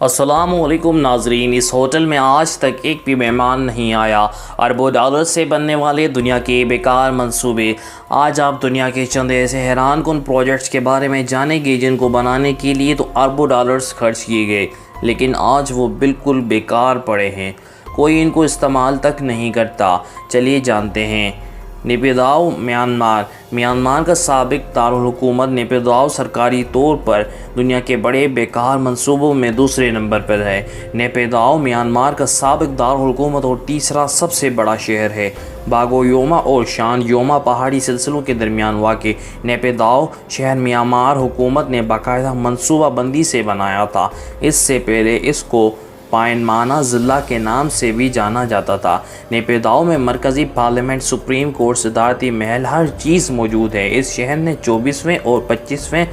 السلام علیکم ناظرین، اس ہوٹل میں آج تک ایک بھی مہمان نہیں آیا۔ اربوں ڈالر سے بننے والے دنیا کے بیکار منصوبے۔ آج آپ دنیا کے چند ایسے حیران کن پروجیکٹس کے بارے میں جانیں گے جن کو بنانے کے لیے تو اربوں ڈالرز خرچ کیے گئے، لیکن آج وہ بالکل بیکار پڑے ہیں، کوئی ان کو استعمال تک نہیں کرتا۔ چلیے جانتے ہیں۔ نیپیداؤ میانمار کا سابق دارالحکومت نیپیداؤ سرکاری طور پر دنیا کے بڑے بیکار منصوبوں میں دوسرے نمبر پر ہے۔ نیپیداؤ میانمار کا سابق دارالحکومت اور تیسرا سب سے بڑا شہر ہے۔ باگو یوما اور شان یوما پہاڑی سلسلوں کے درمیان واقع نیپیداؤ شہر میانمار حکومت نے باقاعدہ منصوبہ بندی سے بنایا تھا۔ اس سے پہلے اس کو پائنمانا ضلع کے نام سے بھی جانا جاتا تھا۔ نیپیداؤ میں مرکزی پارلیمنٹ، سپریم کورٹ، صدارتی محل، ہر چیز موجود ہے۔ اس شہر نے 24ویں اور 25ویں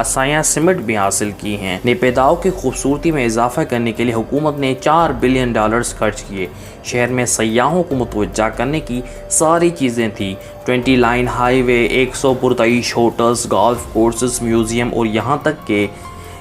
اسائیاں سمٹ بھی حاصل کی ہیں۔ نیپیداؤ کی خوبصورتی میں اضافہ کرنے کے لیے حکومت نے $4 بلین خرچ کیے۔ شہر میں سیاحوں کو متوجہ کرنے کی ساری چیزیں تھیں۔ 20 لائن ہائی وے، 100 پرتعیش ہوٹلز، گالف کورسز، میوزیم اور یہاں تک کہ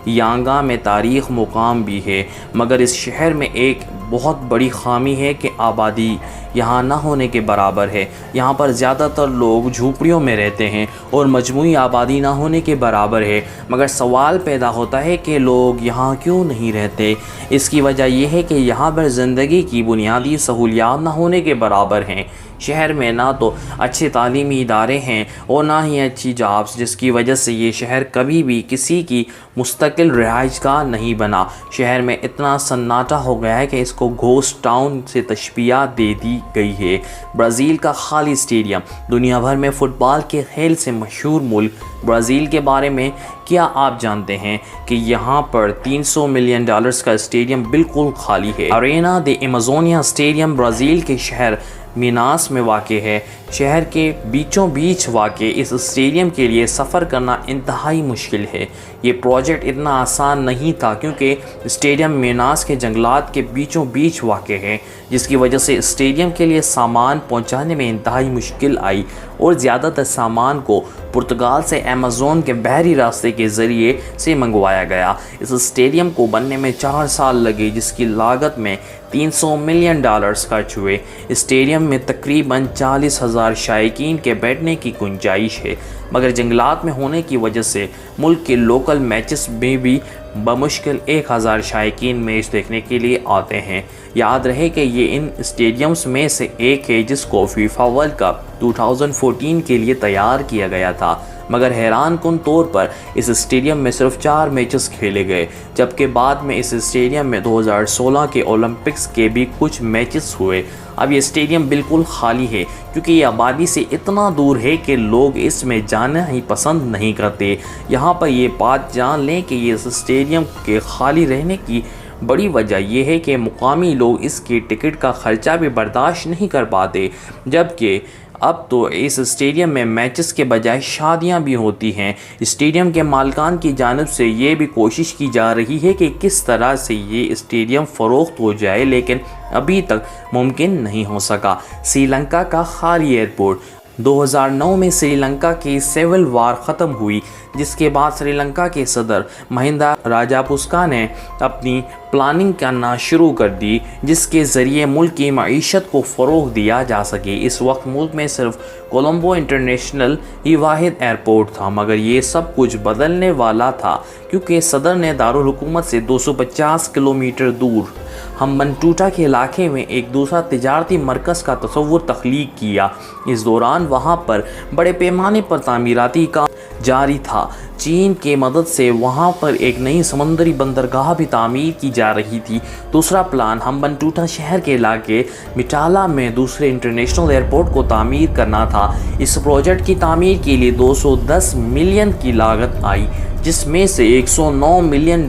یانگا میں تاریخ مقام بھی ہے۔ مگر اس شہر میں ایک بہت بڑی خامی ہے کہ آبادی یہاں نہ ہونے کے برابر ہے۔ یہاں پر زیادہ تر لوگ جھوپڑیوں میں رہتے ہیں اور مجموعی آبادی نہ ہونے کے برابر ہے۔ مگر سوال پیدا ہوتا ہے کہ لوگ یہاں کیوں نہیں رہتے؟ اس کی وجہ یہ ہے کہ یہاں پر زندگی کی بنیادی سہولیات نہ ہونے کے برابر ہیں۔ شہر میں نہ تو اچھے تعلیمی ادارے ہیں اور نہ ہی اچھی جابس، جس کی وجہ سے یہ شہر کبھی بھی کسی کی مستقل رہائش گاہ نہیں بنا۔ شہر میں اتنا سناٹا ہو گیا ہے کہ اس کو گھوسٹ ٹاؤن سے تشبیہ دے دی گئی ہے۔ برازیل کا خالی اسٹیڈیم۔ دنیا بھر میں فٹ بال کے کھیل سے مشہور ملک برازیل کے بارے میں کیا آپ جانتے ہیں کہ یہاں پر $300 ملین کا اسٹیڈیم بالکل خالی ہے؟ ارینا دی ایمازونیا اسٹیڈیم برازیل کے شہر میناس میں واقع ہے۔ شہر کے بیچوں بیچ واقع اس اسٹیڈیم کے لیے سفر کرنا انتہائی مشکل ہے۔ یہ پروجیکٹ اتنا آسان نہیں تھا کیونکہ اسٹیڈیم میناس کے جنگلات کے بیچوں بیچ واقع ہے، جس کی وجہ سے اسٹیڈیم کے لیے سامان پہنچانے میں انتہائی مشکل آئی اور زیادہ تر سامان کو پرتگال سے ایمیزون کے بحری راستے کے ذریعے سے منگوایا گیا۔ اس اسٹیڈیم کو بننے میں 4 سال لگے، جس کی لاگت میں $300 ملین خرچ ہوئے۔ اسٹیڈیم میں تقریباً 40,000 شائقین کے بیٹھنے کی گنجائش ہے، مگر جنگلات میں ہونے کی وجہ سے ملک کے لوکل میچز میں بھی بمشکل 1,000 شائقین میچ دیکھنے کے لیے آتے ہیں۔ یاد رہے کہ یہ ان اسٹیڈیمز میں سے ایک ہے جس کو فیفا ورلڈ کپ 2014 کے لیے تیار کیا گیا تھا، مگر حیران کن طور پر اس اسٹیڈیم میں صرف 4 میچز کھیلے گئے، جبکہ بعد میں اس اسٹیڈیم میں 2016 کے اولمپکس کے بھی کچھ میچز ہوئے۔ اب یہ اسٹیڈیم بالکل خالی ہے کیونکہ یہ آبادی سے اتنا دور ہے کہ لوگ اس میں جانا ہی پسند نہیں کرتے۔ یہاں پر یہ بات جان لیں کہ اس اسٹیڈیم کے خالی رہنے کی بڑی وجہ یہ ہے کہ مقامی لوگ اس کے ٹکٹ کا خرچہ بھی برداشت نہیں کر پاتے، جبکہ اب تو اس اسٹیڈیم میں میچز کے بجائے شادیاں بھی ہوتی ہیں۔ اسٹیڈیم کے مالکان کی جانب سے یہ بھی کوشش کی جا رہی ہے کہ کس طرح سے یہ اسٹیڈیم فروخت ہو جائے، لیکن ابھی تک ممکن نہیں ہو سکا۔ سری لنکا کا خالی ایئرپورٹ۔ 2009 میں سری لنکا کی سول وار ختم ہوئی، جس کے بعد سری لنکا کے صدر مہندا راجاپکسا نے اپنی پلاننگ کرنا شروع کر دی، جس کے ذریعے ملک کی معیشت کو فروغ دیا جا سکے۔ اس وقت ملک میں صرف کولمبو انٹرنیشنل ہی واحد ایئرپورٹ تھا، مگر یہ سب کچھ بدلنے والا تھا کیونکہ صدر نے دارالحکومت سے 250 کلومیٹر دور ہمبنٹوٹا کے علاقے میں ایک دوسرا تجارتی مرکز کا تصور تخلیق کیا۔ اس دوران وہاں پر بڑے پیمانے پر تعمیراتی کام جاری تھا۔ چین کی مدد سے وہاں پر ایک نئی سمندری بندرگاہ بھی تعمیر کی جا رہی تھی۔ دوسرا پلان ہمبنٹوٹا شہر کے علاقے مٹالا میں دوسرے انٹرنیشنل ایئرپورٹ کو تعمیر کرنا تھا۔ اس پروجیکٹ کی تعمیر کے لیے $210 ملین کی لاگت آئی، جس میں سے $109 ملین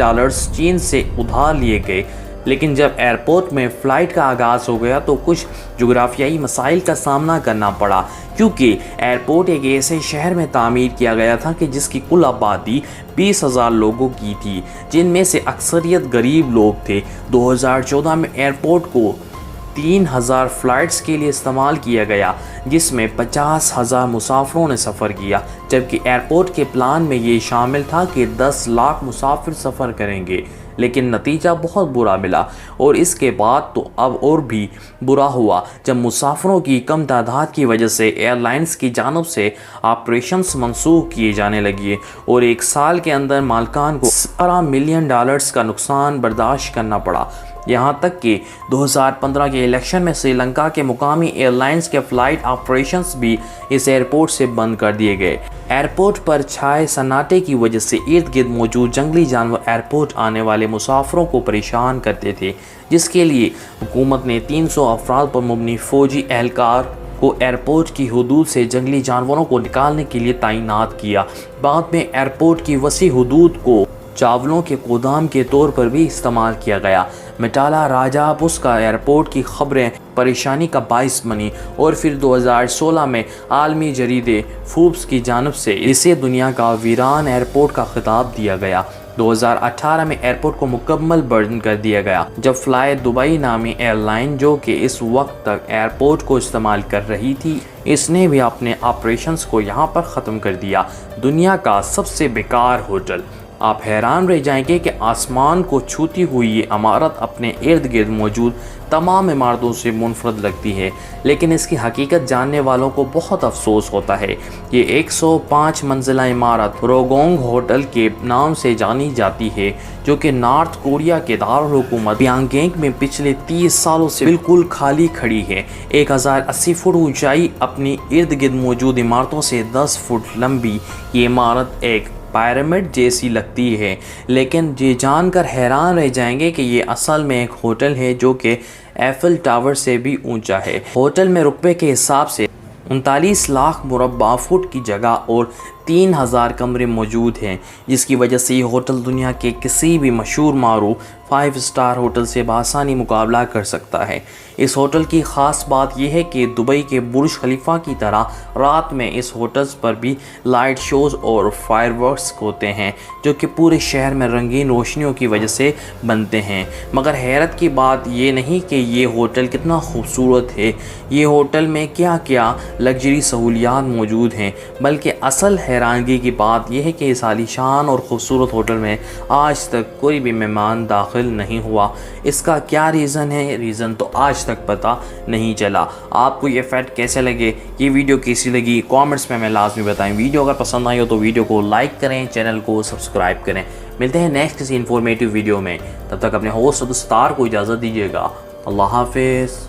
چین سے ادھار لیے گئے۔ لیکن جب ایئرپورٹ میں فلائٹ کا آغاز ہو گیا تو کچھ جغرافیائی مسائل کا سامنا کرنا پڑا، کیونکہ ایئرپورٹ ایک ایسے شہر میں تعمیر کیا گیا تھا کہ جس کی کل آبادی 20,000 لوگوں کی تھی، جن میں سے اکثریت غریب لوگ تھے۔ 2014 میں ایئرپورٹ کو 3,000 فلائٹس کے لیے استعمال کیا گیا، جس میں 50,000 مسافروں نے سفر کیا، جبکہ ایئرپورٹ کے پلان میں یہ شامل تھا کہ 10 لاکھ مسافر سفر کریں گے۔ لیکن نتیجہ بہت برا ملا، اور اس کے بعد تو اب اور بھی برا ہوا جب مسافروں کی کم تعداد کی وجہ سے ایئر لائنز کی جانب سے آپریشنز منسوخ کیے جانے لگے، اور ایک سال کے اندر مالکان کو $17 ملین کا نقصان برداشت کرنا پڑا۔ یہاں تک کہ 2015 کے الیکشن میں سری لنکا کے مقامی ایئر لائنز کے فلائٹ آپریشنز بھی اس ایئرپورٹ سے بند کر دیے گئے۔ ایئرپورٹ پر چھائے سناٹے کی وجہ سے ارد گرد موجود جنگلی جانور ایئرپورٹ آنے والے مسافروں کو پریشان کرتے تھے، جس کے لیے حکومت نے 300 افراد پر مبنی فوجی اہلکار کو ایئرپورٹ کی حدود سے جنگلی جانوروں کو نکالنے کے لیے تعینات کیا۔ بعد میں ایئرپورٹ کی وسیع حدود کو چاولوں کے گودام کے طور پر بھی استعمال کیا گیا۔ میٹالا راجاپوس کا ایئرپورٹ کی خبریں پریشانی کا باعث بنی، اور پھر 2016 میں عالمی جریدے فوربس کی جانب سے اسے دنیا کا ویران ایئرپورٹ کا خطاب دیا گیا۔ 2018 میں ایئرپورٹ کو مکمل بند کر دیا گیا جب فلائی دبئی نامی ایئر لائن جو کہ اس وقت تک ایئرپورٹ کو استعمال کر رہی تھی، اس نے بھی اپنے آپریشنز کو یہاں پر ختم کر دیا۔ دنیا کا سب سے بیکار ہوٹل۔ آپ حیران رہ جائیں گے کہ آسمان کو چھوتی ہوئی یہ عمارت اپنے ارد گرد موجود تمام عمارتوں سے منفرد لگتی ہے، لیکن اس کی حقیقت جاننے والوں کو بہت افسوس ہوتا ہے۔ یہ 105 منزلہ عمارت روگونگ ہوٹل کے نام سے جانی جاتی ہے، جو کہ نارتھ کوریا کے دارالحکومت پیانگینگ میں پچھلے 30 سالوں سے بالکل خالی کھڑی ہے۔ 1080 فٹ اونچائی اپنی ارد گرد موجود عمارتوں سے 10 فٹ لمبی یہ عمارت ایک پیرامڈ جیسی لگتی ہے، لیکن یہ جان کر حیران رہ جائیں گے کہ یہ اصل میں ایک ہوٹل ہے جو کہ ایفل ٹاور سے بھی اونچا ہے۔ ہوٹل میں رقبے کے حساب سے 39 لاکھ مربع فٹ کی جگہ اور 3000 کمرے موجود ہیں، جس کی وجہ سے یہ ہوٹل دنیا کے کسی بھی مشہور معروف 5 اسٹار ہوٹل سے بآسانی مقابلہ کر سکتا ہے۔ اس ہوٹل کی خاص بات یہ ہے کہ دبئی کے برج خلیفہ کی طرح رات میں اس ہوٹلز پر بھی لائٹ شوز اور فائر ورکس ہوتے ہیں، جو کہ پورے شہر میں رنگین روشنیوں کی وجہ سے بنتے ہیں۔ مگر حیرت کی بات یہ نہیں کہ یہ ہوٹل کتنا خوبصورت ہے، یہ ہوٹل میں کیا کیا لگژری سہولیات موجود ہیں، بلکہ اصل حیرانگی کی بات یہ ہے کہ اس عالیشان اور خوبصورت ہوٹل میں آج تک کوئی بھی مہمان داخل نہیں ہوا۔ اس کا کیا ریزن ہے؟ ریزن تو آج تک پتہ نہیں چلا۔ آپ کو یہ فیکٹ کیسے لگے؟ یہ ویڈیو کیسی لگی؟ کامنٹس میں ہمیں لازمی بتائیں۔ ویڈیو اگر پسند آئی ہو تو ویڈیو کو لائک کریں، چینل کو سبسکرائب کریں۔ ملتے ہیں نیکسٹ کسی انفارمیٹیو ویڈیو میں، تب تک اپنے ہوسٹ عبدالستار کو اجازت دیجیے گا۔ اللہ حافظ۔